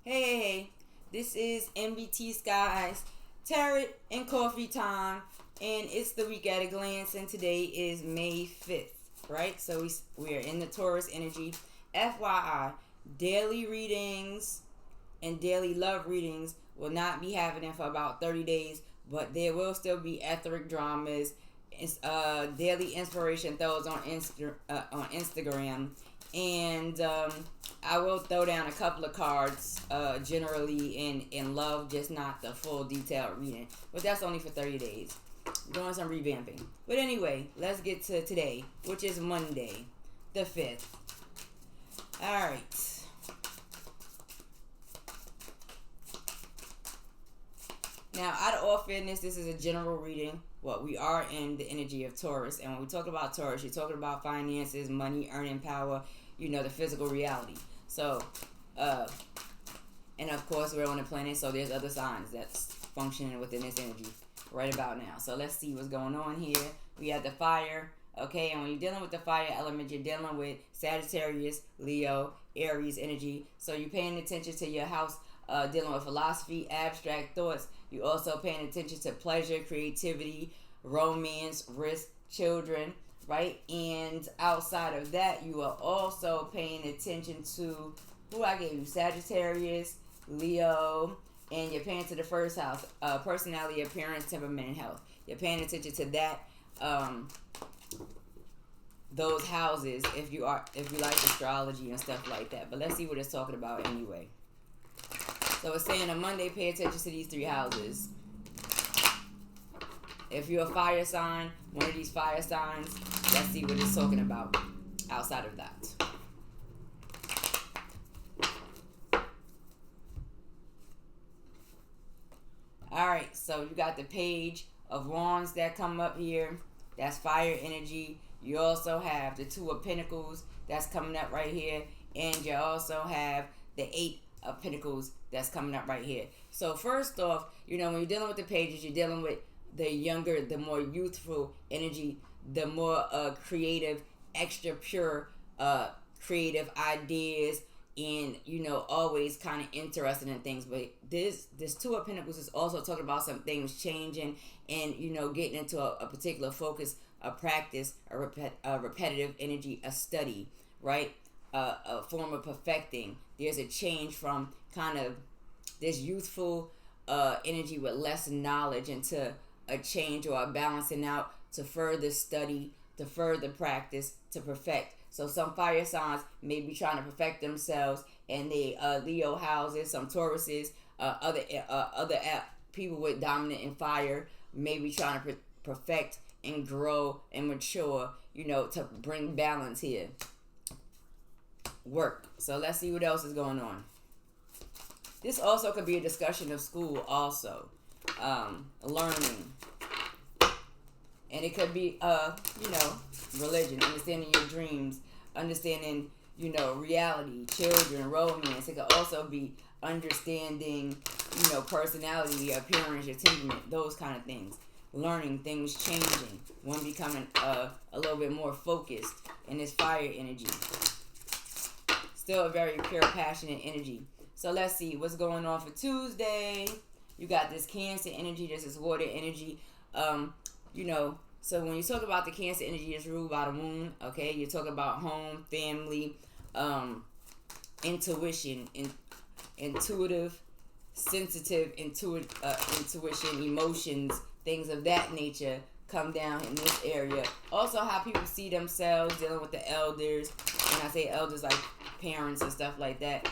Hey, this is MBT Skies, Tarot and Coffee Time, and it's the week at a glance, and today is May 5th, right? So we are in the Taurus energy. FYI, daily readings and daily love readings will not be happening for about 30 days, but there will still be etheric dramas, daily inspiration throws on Instagram, and I will throw down a couple of cards, generally in love, just not the full detailed reading. But that's only for 30 days. Doing some revamping. But anyway, let's get to today, which is Monday, the 5th. Alright. Now, out of all fairness, this is a general reading. Well, we are in the energy of Taurus. And when we talk about Taurus, you're talking about finances, money, earning power, the physical reality. So, and of course, we're on a planet, so there's other signs that's functioning within this energy right about now. So let's see what's going on here. We have the fire, okay? And when you're dealing with the fire element, you're dealing with Sagittarius, Leo, Aries energy. So you're paying attention to your house, dealing with philosophy, abstract thoughts. You're also paying attention to pleasure, creativity, romance, risk, children, right? And outside of that, you are also paying attention to who I gave you: Sagittarius, Leo, and you're paying to the first house, personality, appearance, temperament, and health. You're paying attention to that, those houses, if you like astrology and stuff like that. But let's see what it's talking about anyway. So it's saying on Monday, pay attention to these three houses. If you're a fire sign, one of these fire signs, let's see what it's talking about outside of that. Alright, so you got the Page of Wands that come up here. That's fire energy. You also have the Two of Pentacles that's coming up right here. And you also have the Eight of Pentacles that's coming up right here. So first off, when you're dealing with the Pages, you're dealing with the younger, the more youthful energy, the more creative, extra pure creative ideas, and always kind of interested in things. But this Two of Pentacles is also talking about some things changing, and getting into a particular focus, a practice, a repetitive energy, a study, right? A form of perfecting. There's a change from kind of this youthful energy with less knowledge into a change or a balancing out to further study, to further practice, to perfect. So some fire signs may be trying to perfect themselves, and they Leo houses, some Tauruses, other people with dominant in fire may be trying to perfect and grow and mature, to bring balance here. Work. So let's see what else is going on. This also could be a discussion of school also. Learning. And it could be, religion, understanding your dreams, understanding, reality, children, romance. It could also be understanding, personality, your appearance, your temperament, those kind of things. Learning, things changing, one becoming a little bit more focused in this fire energy. Still a very pure, passionate energy. So let's see what's going on for Tuesday. You got this Cancer energy. This is water energy. So when you talk about the Cancer energy, it's ruled by the moon. Okay, you talk about home, family, intuition, intuitive, sensitive, intuition, emotions, things of that nature come down in this area. Also, how people see themselves, dealing with the elders. And I say elders like parents and stuff like that,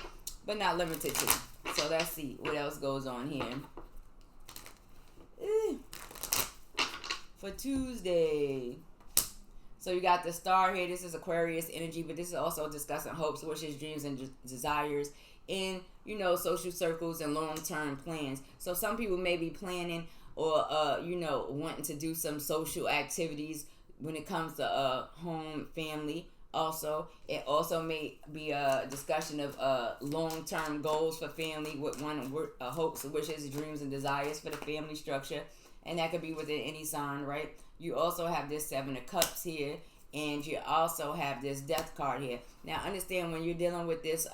but not limited to. So let's see what else goes on here. For Tuesday. So you got the Star here. This is Aquarius energy, but this is also discussing hopes, wishes, dreams, and desires in, social circles and long-term plans. So some people may be planning or, wanting to do some social activities when it comes to home, family. Also, it also may be a discussion of long-term goals for family, with hopes, wishes, dreams, and desires for the family structure. And that could be within any sign, right? You also have this Seven of Cups here, and you also have this Death card here. Now, understand when you're dealing with this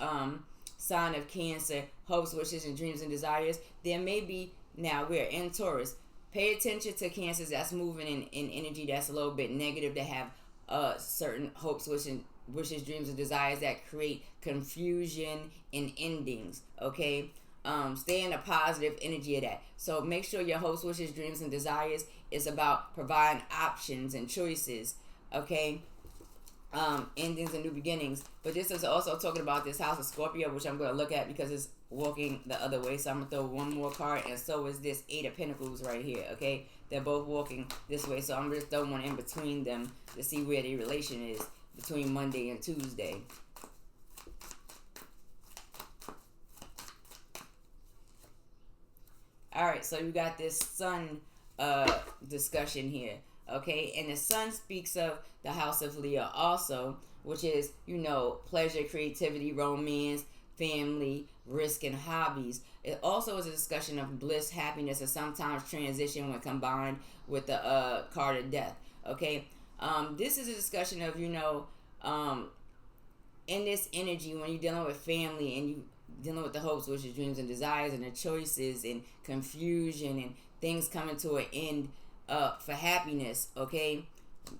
sign of Cancer, hopes, wishes, and dreams and desires. There may be, now we're in Taurus. Pay attention to Cancers that's moving in energy that's a little bit negative, that have certain hopes, wishes, dreams, and desires that create confusion and endings. Okay, stay in a positive energy of that. So make sure your hopes, wishes, dreams, and desires is about providing options and choices. Okay, endings and new beginnings. But this is also talking about this house of Scorpio, which I'm going to look at because it's walking the other way. So I'm going to throw one more card, and so is this Eight of Pentacles right here. Okay, they're both walking this way, so I'm going to throw one in between them to see where the relation is between Monday and Tuesday. Alright, so you got this sun discussion here. Okay, and the sun speaks of the house of Leo also, which is, you know, pleasure, creativity, romance, family, risk, and hobbies. It also is a discussion of bliss, happiness, and sometimes transition when combined with the card of death. Okay, this is a discussion of, you know, in this energy, when you're dealing with family and you dealing with the hopes, wishes, dreams, and desires, and the choices and confusion and things coming to an end for happiness. Okay,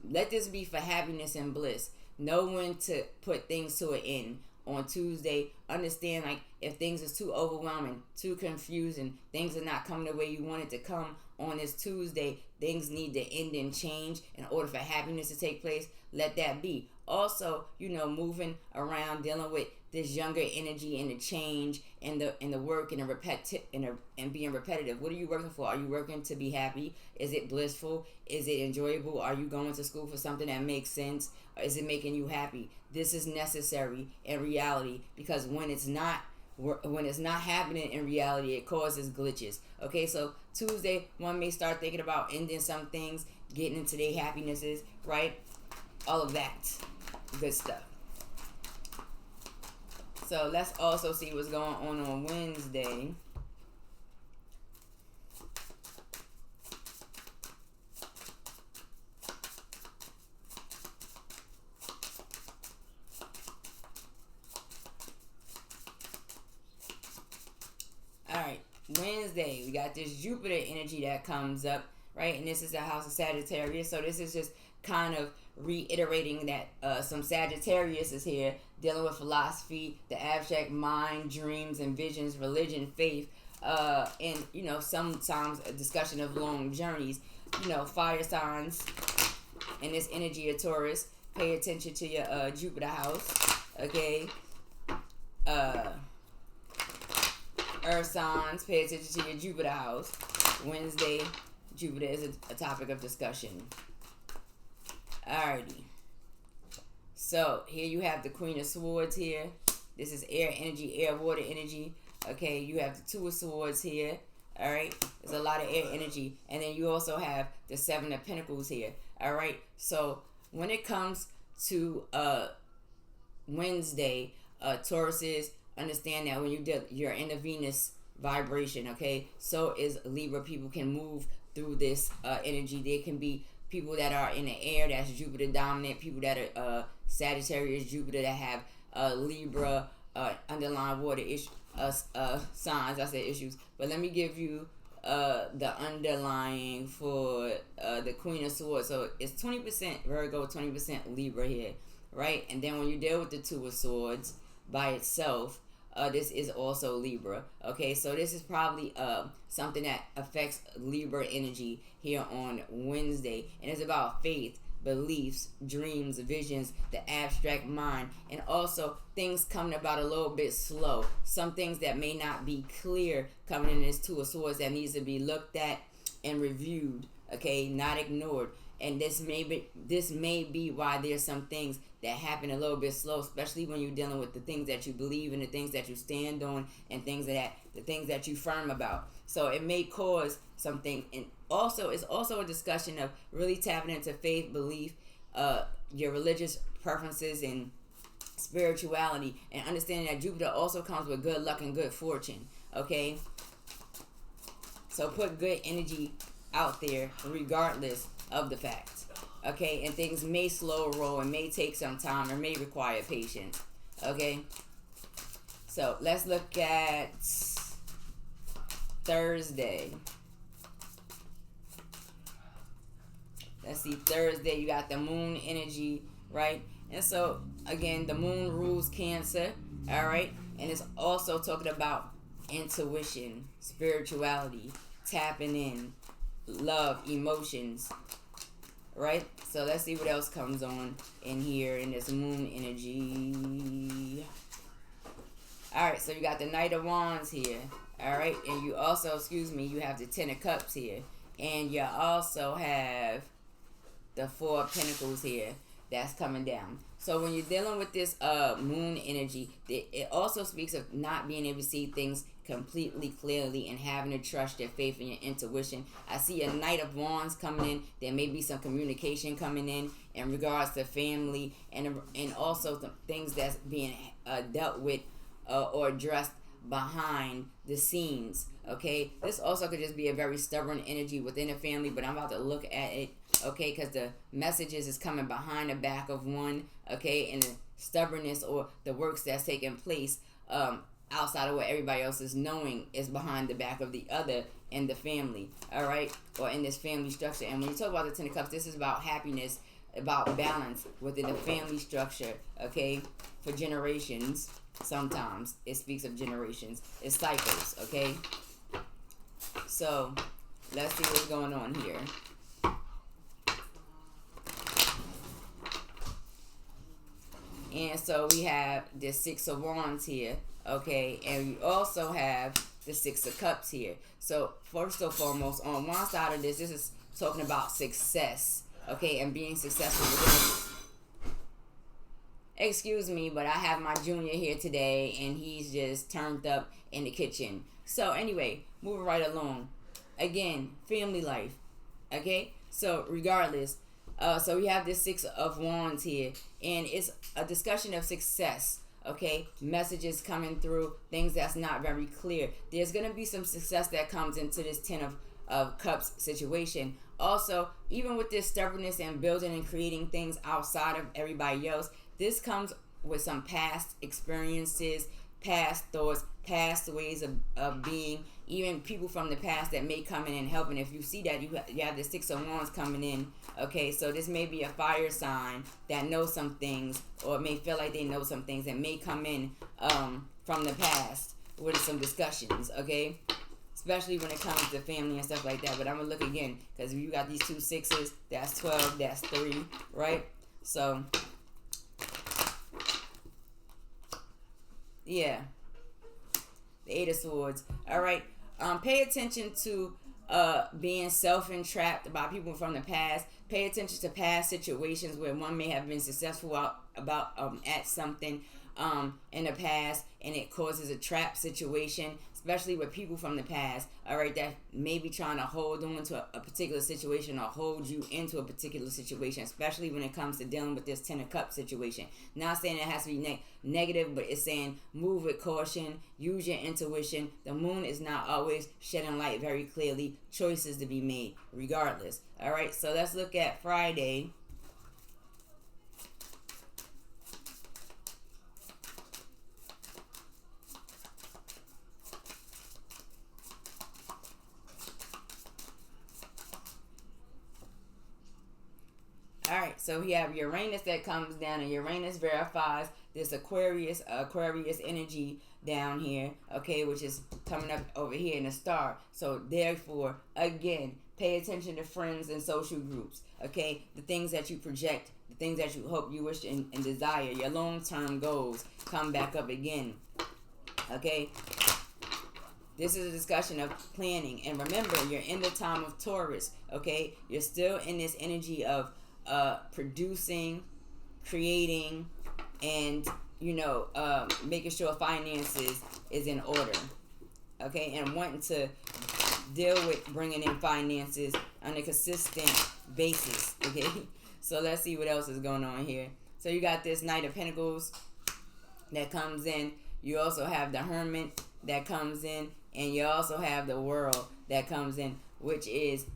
let this be for happiness and bliss. Know when to put things to an end. On Tuesday, understand, like, if things is too overwhelming, too confusing, things are not coming the way you want it to come on this Tuesday, things need to end and change in order for happiness to take place. Let that be. Also, you know, moving around, dealing with this younger energy and the change and the work and and being repetitive. What are you working for? Are you working to be happy? Is it blissful? Is it enjoyable? Are you going to school for something that makes sense? Or is it making you happy? This is necessary in reality, because when it's not happening in reality, it causes glitches. Okay, so Tuesday, one may start thinking about ending some things, getting into their happinesses, right? All of that good stuff. So let's also see what's going on Wednesday. Alright, Wednesday, we got this Jupiter energy that comes up, right? And this is the house of Sagittarius. So this is just kind of reiterating that some Sagittarius is here, dealing with philosophy, the abstract mind, dreams and visions, religion, faith, and, you know, sometimes a discussion of long journeys. You know, fire signs in this energy of Taurus. Pay attention to your Jupiter house, okay? Earth signs, pay attention to your Jupiter house. Wednesday, Jupiter is a topic of discussion. Alrighty. So here you have the Queen of Swords here. This is air energy, air, water energy. Okay, you have the Two of Swords here. Alright, there's a lot of air energy. And then you also have the Seven of Pentacles here. Alright, so when it comes to Wednesday, Tauruses, understand that when you're in the Venus vibration, okay? So is Libra. People can move through this energy. There can be people that are in the air, that's Jupiter dominant. People that are Sagittarius, Jupiter, that have Libra underlying water signs. I said issues, but let me give you the underlying for the Queen of Swords. So it's 20% Virgo, 20% Libra here, right? And then when you deal with the Two of Swords by itself, this is also Libra. Okay, so this is probably something that affects Libra energy here on Wednesday. And it's about faith, beliefs, dreams, visions, the abstract mind, and also things coming about a little bit slow. Some things that may not be clear coming in this Two of Swords that needs to be looked at and reviewed. Okay, not ignored. And this may be why there's some things that happen a little bit slow, especially when you're dealing with the things that you believe in, the things that you stand on, and the things that you firm about. So it may cause something. And also, it's also a discussion of really tapping into faith, belief, your religious preferences, and spirituality, and understanding that Jupiter also comes with good luck and good fortune. Okay, so put good energy out there regardless of the fact. Okay, and things may slow roll and may take some time or may require patience. Okay, So let's look at Thursday. Let's see, Thursday, you got the moon energy, right? And so, again, the moon rules Cancer, all right? And it's also talking about intuition, spirituality, tapping in, love, emotions, right? So let's see what else comes on in here in this moon energy. All right, so you got the Knight of Wands here, all right? And you also, you have the Ten of Cups here. And you also have the Four of Pentacles here that's coming down. So when you're dealing with this moon energy, it also speaks of not being able to see things completely clearly and having to trust your faith and your intuition. I see a Knight of Wands coming in. There may be some communication coming in regards to family and also the things that's being dealt with or addressed behind the scenes. Okay, this also could just be a very stubborn energy within a family, but I'm about to look at it, okay, because the messages is coming behind the back of one, okay, and the stubbornness or the works that's taking place outside of what everybody else is knowing is behind the back of the other in the family, all right, or in this family structure. And when you talk about the Ten of Cups, this is about happiness, about balance within the family structure, okay, for generations. Sometimes it speaks of generations. It's cycles, okay? So, let's see what's going on here. And so we have the Six of Wands here, okay? And we also have the Six of Cups here. So, first and foremost, on one side of this is talking about success, okay? And being successful within. Excuse me, but I have my junior here today, and he's just turned up in the kitchen. So anyway, moving right along. Again, family life. Okay? So regardless, so we have this Six of Wands here, and it's a discussion of success. Okay? Messages coming through, things that's not very clear. There's going to be some success that comes into this Ten of Cups situation. Also, even with this stubbornness and building and creating things outside of everybody else, this comes with some past experiences, past thoughts, past ways of being, even people from the past that may come in and help. And if you see that, you have the Six of Wands coming in. Okay, so this may be a fire sign that knows some things, or may feel like they know some things that may come in from the past with some discussions, okay? Especially when it comes to family and stuff like that. But I'm going to look again, because if you got these two sixes, that's 12, that's 3, right? So yeah, the Eight of Swords. All right, pay attention to being self-entrapped by people from the past. Pay attention to past situations where one may have been successful at something in the past, and it causes a trap situation, especially with people from the past, all right, that may be trying to hold on to a particular situation or hold you into a particular situation, especially when it comes to dealing with this Ten of Cups situation. Not saying it has to be negative, but it's saying move with caution, use your intuition. The moon is not always shedding light very clearly. Choices to be made regardless. All right, so let's look at Friday. Alright, so we have Uranus that comes down, and Uranus verifies this Aquarius energy down here, okay, which is coming up over here in the star. So therefore, again, pay attention to friends and social groups, okay? The things that you project, the things that you hope, you wish, and desire, your long-term goals come back up again, okay? This is a discussion of planning. And remember, you're in the time of Taurus, okay? You're still in this energy of producing, creating, and making sure finances is in order, okay, and wanting to deal with bringing in finances on a consistent basis, okay. So let's see what else is going on here. So you got this Knight of Pentacles that comes in. You also have the Hermit that comes in, and you also have the World that comes in, which is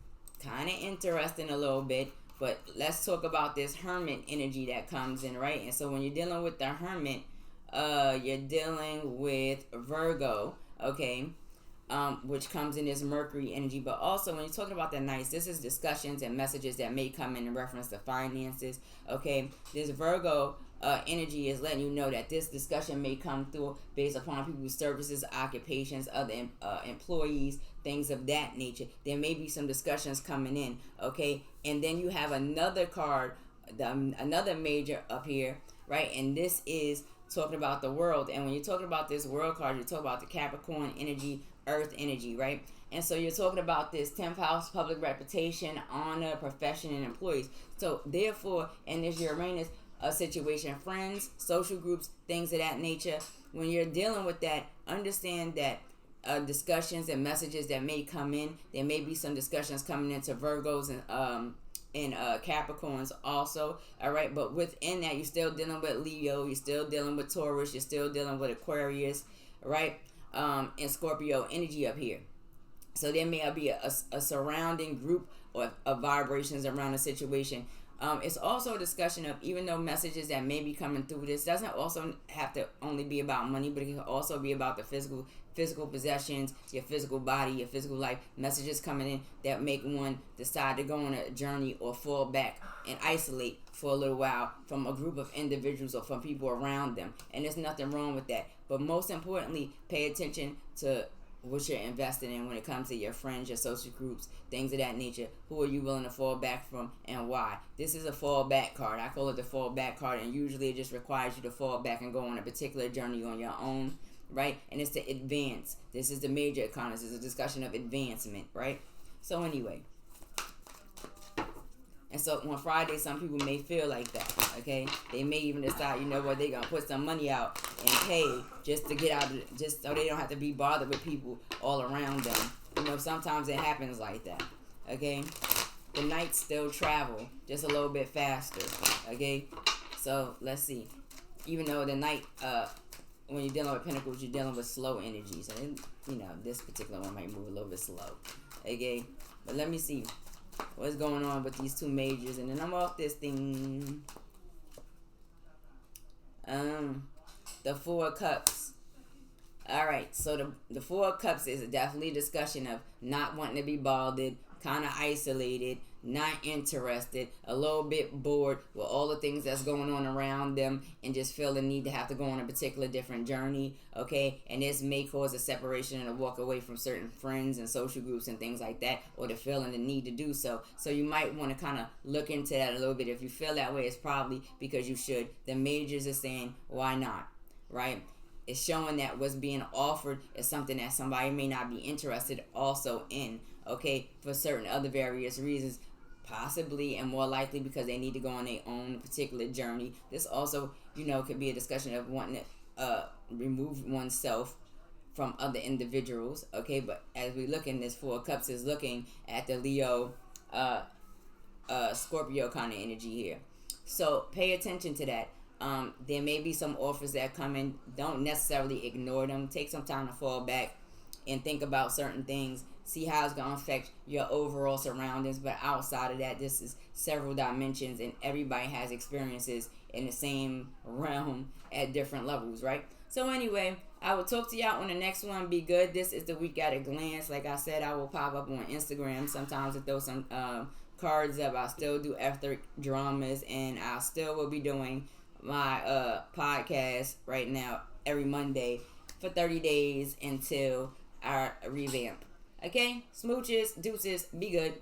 kind of interesting a little bit. But let's talk about this Hermit energy that comes in, right? And so when you're dealing with the Hermit, you're dealing with Virgo, okay, which comes in this Mercury energy. But also, when you're talking about the nights, this is discussions and messages that may come in reference to finances. Okay, this Virgo energy is letting you know that this discussion may come through based upon people's services, occupations, other employees, things of that nature. There may be some discussions coming in. Okay, and then you have another card, another major up here, right? And this is talking about the world. And when you're talking about this world card, you're talking about the Capricorn energy, earth energy, right? And so you're talking about this 10th house, public reputation, honor, profession, and employees. So therefore, in this Uranus situation, friends, social groups, things of that nature, when you're dealing with that, understand that discussions and messages that may come in, there may be some discussions coming into Virgos and Capricorns also, all right? But within that, you're still dealing with Leo, you're still dealing with Taurus, you're still dealing with Aquarius, right? And Scorpio energy up here. So there may be a surrounding group of vibrations around a situation. It's also a discussion of, even though messages that may be coming through this doesn't also have to only be about money, but it can also be about the physical possessions, your physical body, your physical life, messages coming in that make one decide to go on a journey or fall back and isolate for a little while from a group of individuals or from people around them. And there's nothing wrong with that. But most importantly, pay attention to what you're investing in when it comes to your friends, your social groups, things of that nature. Who are you willing to fall back from and why? This is a fall back card. I call it the fall back card, and usually it just requires you to fall back and go on a particular journey on your own, right? And it's to advance. This is the major economist. It's a discussion of advancement, right? So anyway, and so on Friday, some people may feel like that, okay? They may even decide, you know what, they're going to put some money out and pay just to get out, just so they don't have to be bothered with people all around them. You know, sometimes it happens like that, okay? The nights still travel just a little bit faster, okay? So, let's see. Even though the night, when you're dealing with Pentacles, you're dealing with slow energies. And, you know, this particular one might move a little bit slow, okay? But let me see what's going on with these two majors, and then I'm off this thing. The Four of Cups. Alright, so the Four of Cups is definitely a discussion of not wanting to be bothered, kind of isolated, not interested, a little bit bored with all the things that's going on around them, and just feel the need to have to go on a particular different journey, okay? And this may cause a separation and a walk away from certain friends and social groups and things like that, or the feeling the need to do so. So you might want to kind of look into that a little bit. If you feel that way, it's probably because you should. The majors are saying, why not, right? It's showing that what's being offered is something that somebody may not be interested also in, okay, for certain other various reasons, possibly and more likely because they need to go on their own particular journey. This also, you know, could be a discussion of wanting to remove oneself from other individuals, okay? But as we look in this Four of Cups is looking at the Leo, Scorpio kind of energy here. So pay attention to that. There may be some offers that come in. Don't necessarily ignore them. Take some time to fall back and think about certain things. See how it's going to affect your overall surroundings. But outside of that, this is several dimensions, and everybody has experiences in the same realm at different levels, right? So anyway, I will talk to y'all on the next one. Be good. This is the week at a glance. Like I said, I will pop up on Instagram sometimes to throw some cards up. I still do after dramas, and I still will be doing my podcast right now every Monday for 30 days until our revamp. Okay, smooches, deuces, be good.